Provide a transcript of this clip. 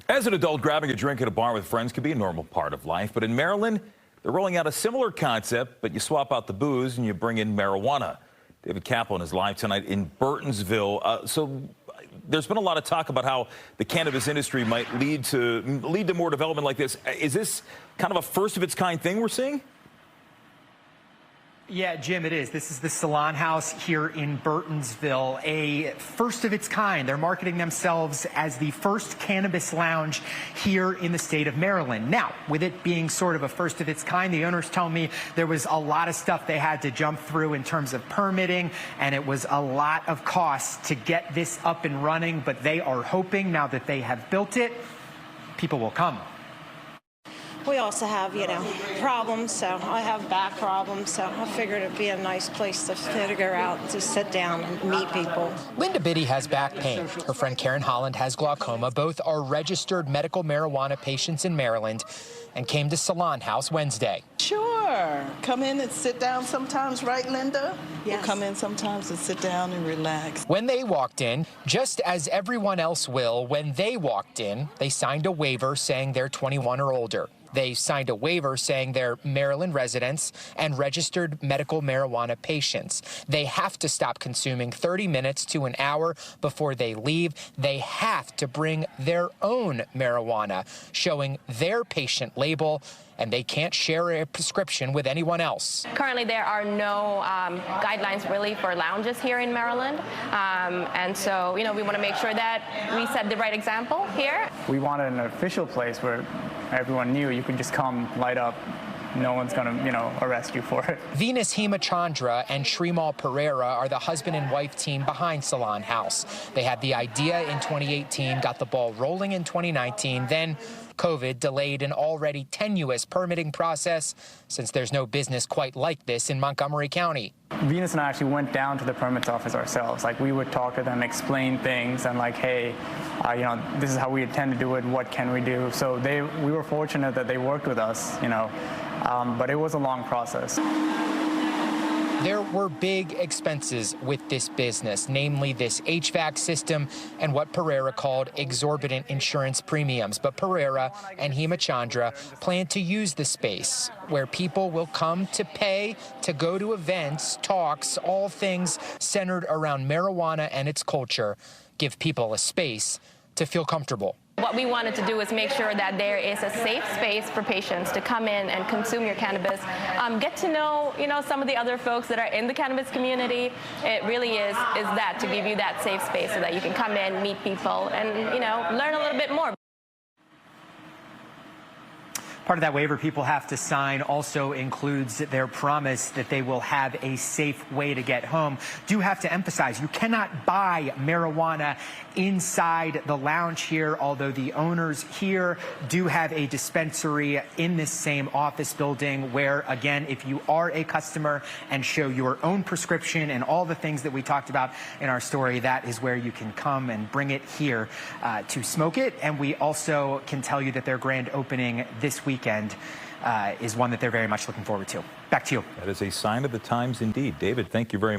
As an adult, grabbing a drink at a bar with friends can be a normal part of life. But in Maryland, they're rolling out a similar concept, but you swap out the booze and you bring in marijuana. David Kaplan is live tonight in Burtonsville. So there's been a lot of talk about how the cannabis industry might lead to more development like this. Is this kind of a first of its kind thing we're seeing? Yeah, Jim, it is. This is the Ceylon House here in Burtonsville, a first of its kind. They're marketing themselves as the first cannabis lounge here in the state of Maryland. Now, with it being sort of a first of its kind, the owners tell me there was a lot of stuff they had to jump through in terms of permitting, and it was a lot of costs to get this up and running. But they are hoping now that they have built it, people will come. We also have, problems, so I have back problems, so I figured it'd be a nice place to figure out, to sit down and meet people. Linda Biddy has back pain. Her friend Karen Holland has glaucoma. Both are registered medical marijuana patients in Maryland and came to Ceylon House Wednesday. Sure. Come in and sit down sometimes, right, Linda? Yes. We'll come in sometimes and sit down and relax. When they walked in, just as everyone else will, when they walked in, they signed a waiver saying they're 21 or older. They signed a waiver saying they're Maryland residents and registered medical marijuana patients. They have to stop consuming 30 minutes to an hour before they leave. They have to bring their own marijuana, showing their patient label, and they can't share a prescription with anyone else. Currently, there are no guidelines really for lounges here in Maryland. And so, we want to make sure that we set the right example here. We wanted an official place where everyone knew you could just come, light up. No one's going to, arrest you for it. Venus Hemachandra and Shrimal Pereira are the husband and wife team behind Ceylon House. They had the idea in 2018, got the ball rolling in 2019, then COVID delayed an already tenuous permitting process since there's no business quite like this in Montgomery County. Venus and I actually went down to the permits office ourselves. We would talk to them, explain things, and hey, this is how we intend to do it. What can we do? So we were fortunate that they worked with us, but it was a long process. There were big expenses with this business, namely this HVAC system and what Pereira called exorbitant insurance premiums. But Pereira and Hemachandra plan to use the space where people will come to pay to go to events, talks, all things centered around marijuana and its culture, give people a space to feel comfortable. What we wanted to do is make sure that there is a safe space for patients to come in and consume your cannabis, get to know, some of the other folks that are in the cannabis community. It really is that, to give you that safe space so that you can come in, meet people, and, learn a little bit more. Part of that waiver people have to sign also includes their promise that they will have a safe way to get home. Do have to emphasize, you cannot buy marijuana inside the lounge here, although the owners here do have a dispensary in this same office building where, again, if you are a customer and show your own prescription and all the things that we talked about in our story, that is where you can come and bring it here to smoke it. And we also can tell you that their grand opening this weekend is one that they're very much looking forward to. Back to you. That is a sign of the times indeed. David, thank you very much.